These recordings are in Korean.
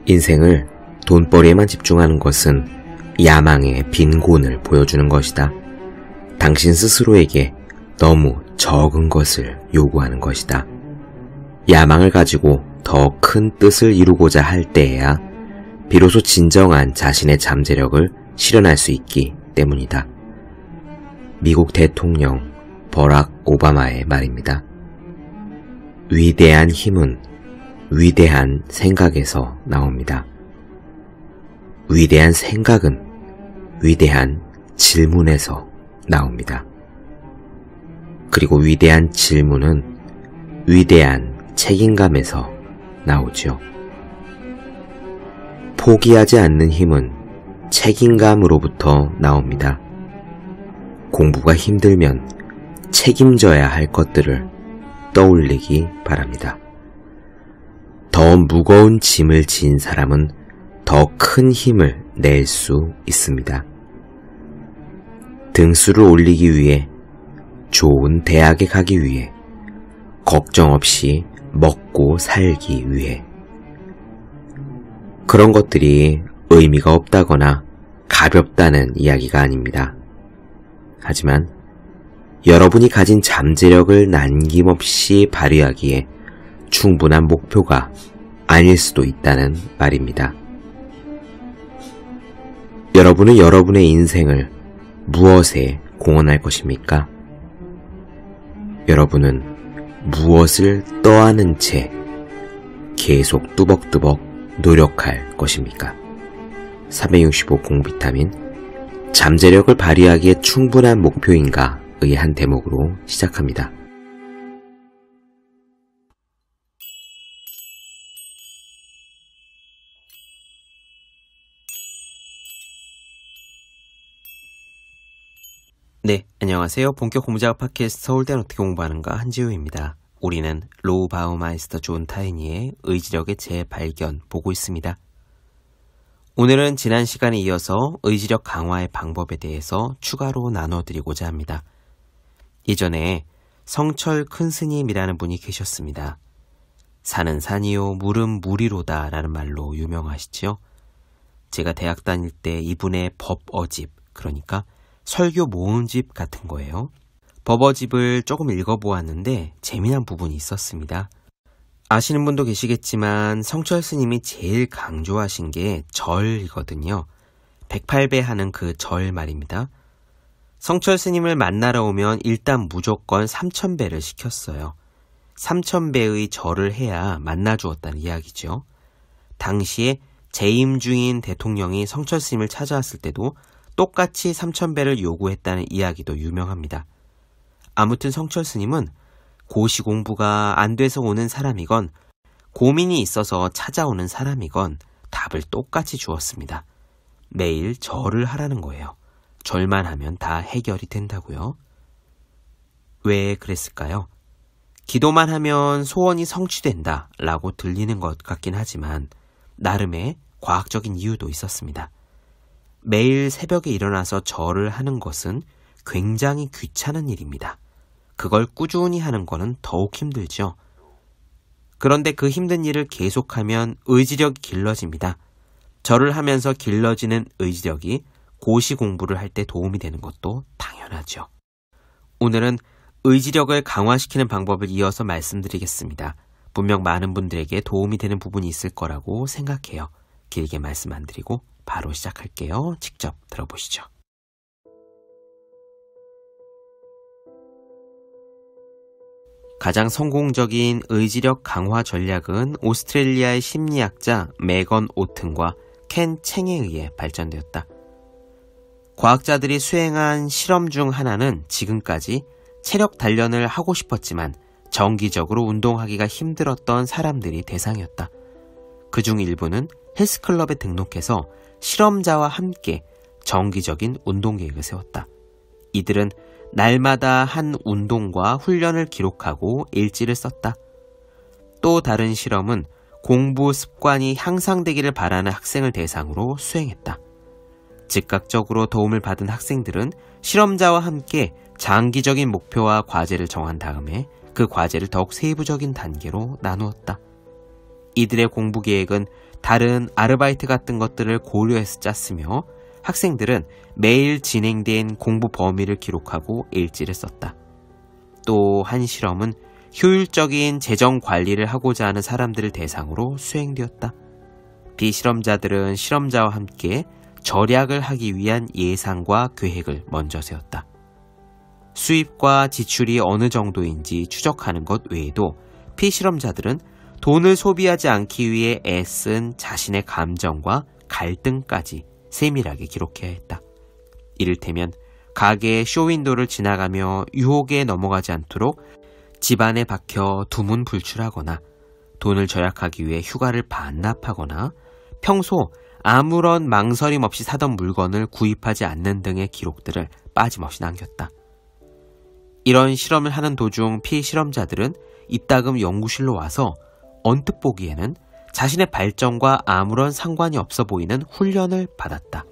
인생을 돈벌이에만 집중하는 것은 야망의 빈곤을 보여주는 것이다. 당신 스스로에게 너무 적은 것을 요구하는 것이다. 야망을 가지고 더 큰 뜻을 이루고자 할 때에야 비로소 진정한 자신의 잠재력을 실현할 수 있기 때문이다. 미국 대통령 버락 오바마의 말입니다. 위대한 힘은 위대한 생각에서 나옵니다. 위대한 생각은 위대한 질문에서 나옵니다. 그리고 위대한 질문은 위대한 책임감에서 나오죠. 포기하지 않는 힘은 책임감으로부터 나옵니다. 공부가 힘들면 책임져야 할 것들을 떠올리기 바랍니다. 더 무거운 짐을 진 사람은 더 큰 힘을 낼 수 있습니다. 등수를 올리기 위해, 좋은 대학에 가기 위해, 걱정 없이 먹고 살기 위해. 그런 것들이 의미가 없다거나 가볍다는 이야기가 아닙니다. 하지만 여러분이 가진 잠재력을 남김없이 발휘하기에 충분한 목표가 아닐 수도 있다는 말입니다. 여러분은 여러분의 인생을 무엇에 공헌할 것입니까? 여러분은 무엇을 떠안은 채 계속 뚜벅뚜벅 노력할 것입니까? 365 공비타민, 잠재력을 발휘하기에 충분한 목표인가의 한 대목으로 시작합니다. 네, 안녕하세요. 본격 공부작업 팟캐스트 서울대는 어떻게 공부하는가 한지우입니다. 우리는 로우 바우마이스터 존 타이니의 의지력의 재발견 보고 있습니다. 오늘은 지난 시간에 이어서 의지력 강화의 방법에 대해서 추가로 나눠드리고자 합니다. 예전에 성철 큰 스님이라는 분이 계셨습니다. 산은 산이요 물은 물이로다 라는 말로 유명하시죠. 제가 대학 다닐 때 이분의 법어집, 그러니까 설교 모음집 같은 거예요. 법어집을 조금 읽어보았는데 재미난 부분이 있었습니다. 아시는 분도 계시겠지만 성철 스님이 제일 강조하신 게 절이거든요. 108배 하는 그 절 말입니다. 성철 스님을 만나러 오면 일단 무조건 3000배를 시켰어요. 3000배의 절을 해야 만나주었다는 이야기죠. 당시에 재임 중인 대통령이 성철 스님을 찾아왔을 때도 똑같이 3000배를 요구했다는 이야기도 유명합니다. 아무튼 성철 스님은 고시 공부가 안 돼서 오는 사람이건 고민이 있어서 찾아오는 사람이건 답을 똑같이 주었습니다. 매일 절을 하라는 거예요. 절만 하면 다 해결이 된다고요. 왜 그랬을까요? 기도만 하면 소원이 성취된다 라고 들리는 것 같긴 하지만 나름의 과학적인 이유도 있었습니다. 매일 새벽에 일어나서 절을 하는 것은 굉장히 귀찮은 일입니다. 그걸 꾸준히 하는 거는 더욱 힘들죠. 그런데 그 힘든 일을 계속하면 의지력이 길러집니다. 절을 하면서 길러지는 의지력이 고시 공부를 할 때 도움이 되는 것도 당연하죠. 오늘은 의지력을 강화시키는 방법을 이어서 말씀드리겠습니다. 분명 많은 분들에게 도움이 되는 부분이 있을 거라고 생각해요. 길게 말씀 안 드리고 바로 시작할게요. 직접 들어보시죠. 가장 성공적인 의지력 강화 전략은 오스트레일리아의 심리학자 메건 오튼과 켄 챙에 의해 발전되었다. 과학자들이 수행한 실험 중 하나는 지금까지 체력 단련을 하고 싶었지만 정기적으로 운동하기가 힘들었던 사람들이 대상이었다. 그중 일부는 헬스클럽에 등록해서 실험자와 함께 정기적인 운동 계획을 세웠다. 이들은 날마다 한 운동과 훈련을 기록하고 일지를 썼다. 또 다른 실험은 공부 습관이 향상되기를 바라는 학생을 대상으로 수행했다. 즉각적으로 도움을 받은 학생들은 실험자와 함께 장기적인 목표와 과제를 정한 다음에 그 과제를 더욱 세부적인 단계로 나누었다. 이들의 공부 계획은 다른 아르바이트 같은 것들을 고려해서 짰으며 학생들은 매일 진행된 공부 범위를 기록하고 일지를 썼다. 또 한 실험은 효율적인 재정 관리를 하고자 하는 사람들을 대상으로 수행되었다. 비실험자들은 실험자와 함께 절약을 하기 위한 예상과 계획을 먼저 세웠다. 수입과 지출이 어느 정도인지 추적하는 것 외에도 피실험자들은 돈을 소비하지 않기 위해 애쓴 자신의 감정과 갈등까지 세밀하게 기록해야 했다. 이를테면 가게의 쇼윈도를 지나가며 유혹에 넘어가지 않도록 집안에 박혀 두문불출하거나 돈을 절약하기 위해 휴가를 반납하거나 평소 아무런 망설임 없이 사던 물건을 구입하지 않는 등의 기록들을 빠짐없이 남겼다. 이런 실험을 하는 도중 피실험자들은 이따금 연구실로 와서 언뜻 보기에는 자신의 발전과 아무런 상관이 없어 보이는 훈련을 받았다.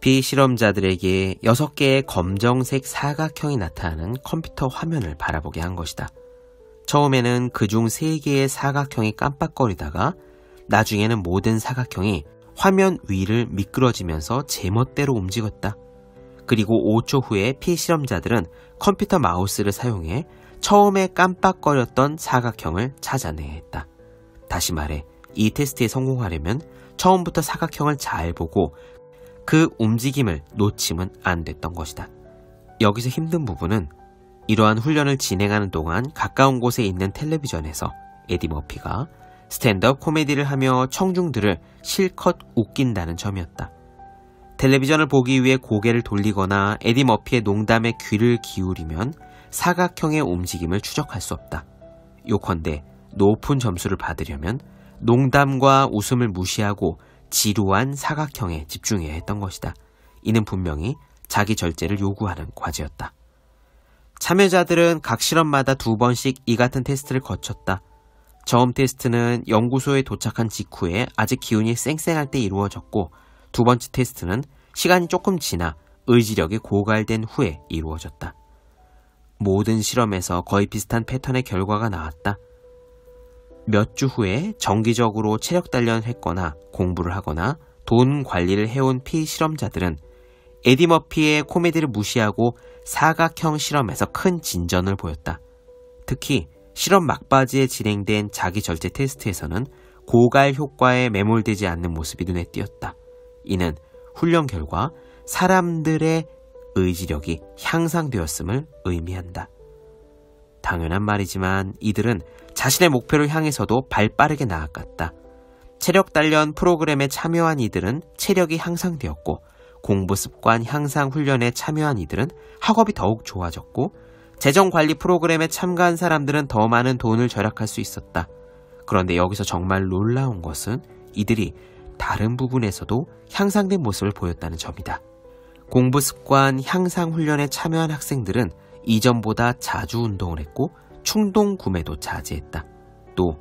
피실험자들에게 6개의 검정색 사각형이 나타나는 컴퓨터 화면을 바라보게 한 것이다. 처음에는 그중 3개의 사각형이 깜빡거리다가 나중에는 모든 사각형이 화면 위를 미끄러지면서 제멋대로 움직였다. 그리고 5초 후에 피실험자들은 컴퓨터 마우스를 사용해 처음에 깜빡거렸던 사각형을 찾아내야 했다. 다시 말해 이 테스트에 성공하려면 처음부터 사각형을 잘 보고 그 움직임을 놓치면 안 됐던 것이다. 여기서 힘든 부분은 이러한 훈련을 진행하는 동안 가까운 곳에 있는 텔레비전에서 에디 머피가 스탠드업 코미디를 하며 청중들을 실컷 웃긴다는 점이었다. 텔레비전을 보기 위해 고개를 돌리거나 에디 머피의 농담에 귀를 기울이면 사각형의 움직임을 추적할 수 없다. 요컨대 높은 점수를 받으려면 농담과 웃음을 무시하고 지루한 사각형에 집중해야 했던 것이다. 이는 분명히 자기 절제를 요구하는 과제였다. 참여자들은 각 실험마다 2번씩 이 같은 테스트를 거쳤다. 처음 테스트는 연구소에 도착한 직후에 아직 기운이 쌩쌩할 때 이루어졌고 2번째 테스트는 시간이 조금 지나 의지력이 고갈된 후에 이루어졌다. 모든 실험에서 거의 비슷한 패턴의 결과가 나왔다. 몇 주 후에 정기적으로 체력 단련을 했거나 공부를 하거나 돈 관리를 해온 피실험자들은 에디 머피의 코미디를 무시하고 사각형 실험에서 큰 진전을 보였다. 특히 실험 막바지에 진행된 자기 절제 테스트에서는 고갈 효과에 매몰되지 않는 모습이 눈에 띄었다. 이는 훈련 결과 사람들의 의지력이 향상되었음을 의미한다. 당연한 말이지만 이들은 자신의 목표를 향해서도 발빠르게 나아갔다. 체력 단련 프로그램에 참여한 이들은 체력이 향상되었고 공부 습관 향상 훈련에 참여한 이들은 학업이 더욱 좋아졌고 재정관리 프로그램에 참가한 사람들은 더 많은 돈을 절약할 수 있었다. 그런데 여기서 정말 놀라운 것은 이들이 다른 부분에서도 향상된 모습을 보였다는 점이다. 공부 습관 향상 훈련에 참여한 학생들은 이전보다 자주 운동을 했고 충동 구매도 자제했다. 또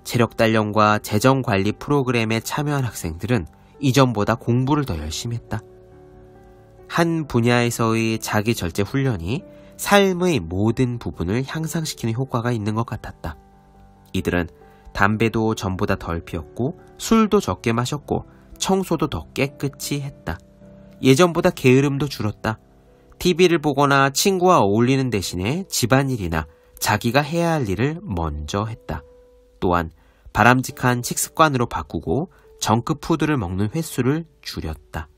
체력 단련과 재정 관리 프로그램에 참여한 학생들은 이전보다 공부를 더 열심히 했다. 한 분야에서의 자기 절제 훈련이 삶의 모든 부분을 향상시키는 효과가 있는 것 같았다. 이들은 담배도 전보다 덜 피웠고 술도 적게 마셨고 청소도 더 깨끗이 했다. 예전보다 게으름도 줄었다. TV를 보거나 친구와 어울리는 대신에 집안일이나 자기가 해야 할 일을 먼저 했다. 또한 바람직한 식습관으로 바꾸고 정크푸드를 먹는 횟수를 줄였다.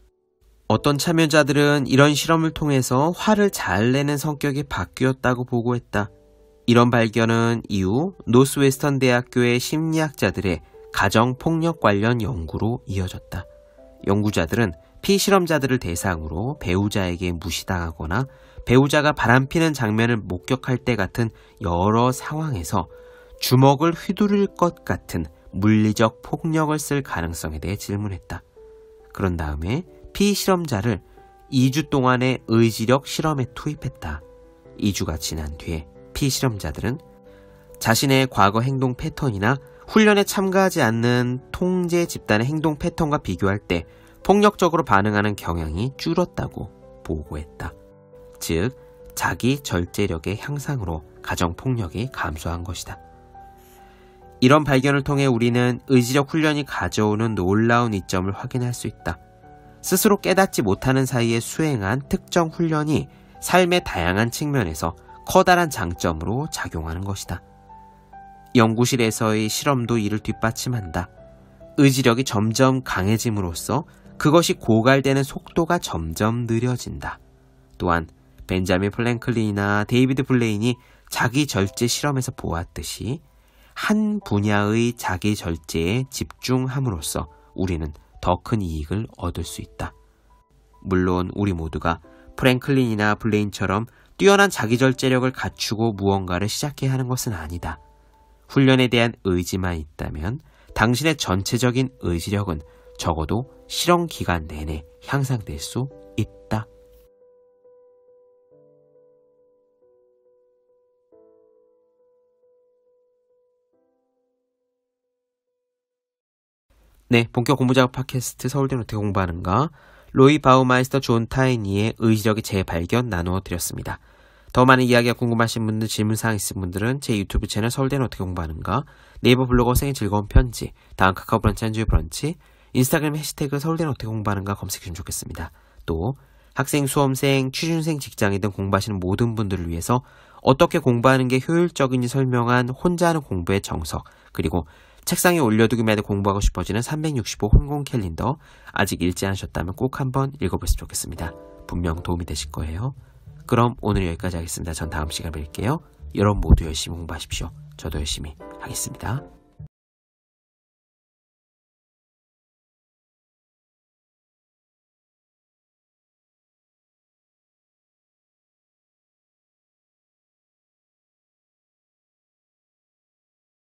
어떤 참여자들은 이런 실험을 통해서 화를 잘 내는 성격이 바뀌었다고 보고했다. 이런 발견은 이후 노스웨스턴 대학교의 심리학자들의 가정폭력 관련 연구로 이어졌다. 연구자들은 피실험자들을 대상으로 배우자에게 무시당하거나 배우자가 바람피는 장면을 목격할 때 같은 여러 상황에서 주먹을 휘두를 것 같은 물리적 폭력을 쓸 가능성에 대해 질문했다. 그런 다음에 피실험자를 2주 동안의 의지력 실험에 투입했다. 2주가 지난 뒤에 피실험자들은 자신의 과거 행동 패턴이나 훈련에 참가하지 않는 통제 집단의 행동 패턴과 비교할 때 폭력적으로 반응하는 경향이 줄었다고 보고했다. 즉, 자기 절제력의 향상으로 가정폭력이 감소한 것이다. 이런 발견을 통해 우리는 의지력 훈련이 가져오는 놀라운 이점을 확인할 수 있다. 스스로 깨닫지 못하는 사이에 수행한 특정 훈련이 삶의 다양한 측면에서 커다란 장점으로 작용하는 것이다. 연구실에서의 실험도 이를 뒷받침한다. 의지력이 점점 강해짐으로써 그것이 고갈되는 속도가 점점 느려진다. 또한 벤자민 플랭클린이나 데이비드 블레인이 자기 절제 실험에서 보았듯이 한 분야의 자기 절제에 집중함으로써 우리는 더 큰 이익을 얻을 수 있다. 물론 우리 모두가 프랭클린이나 블레인처럼 뛰어난 자기 절제력을 갖추고 무언가를 시작해야 하는 것은 아니다. 훈련에 대한 의지만 있다면 당신의 전체적인 의지력은 적어도 실험 기간 내내 향상될 수 있다. 네, 본격 공부작업 팟캐스트 서울대는 어떻게 공부하는가? 로이 바우마이스터 존 타이니의 의지력의 재발견 나누어 드렸습니다. 더 많은 이야기가 궁금하신 분들, 질문사항 있으신 분들은 제 유튜브 채널 서울대는 어떻게 공부하는가, 네이버 블로그 생의 즐거운 편지, 다음 카카오 브런치 한주의 브런치, 인스타그램 해시태그 서울대는 어떻게 공부하는가 검색해주면 좋겠습니다. 또 학생, 수험생, 취준생, 직장인 등 공부하시는 모든 분들을 위해서 어떻게 공부하는 게 효율적인지 설명한 혼자 하는 공부의 정석, 그리고 책상에 올려두기만 해도 공부하고 싶어지는 365 혼공 캘린더, 아직 읽지 않으셨다면 꼭 한번 읽어보셨으면 좋겠습니다. 분명 도움이 되실 거예요. 그럼 오늘 여기까지 하겠습니다. 전 다음 시간에 뵐게요. 여러분 모두 열심히 공부하십시오. 저도 열심히 하겠습니다.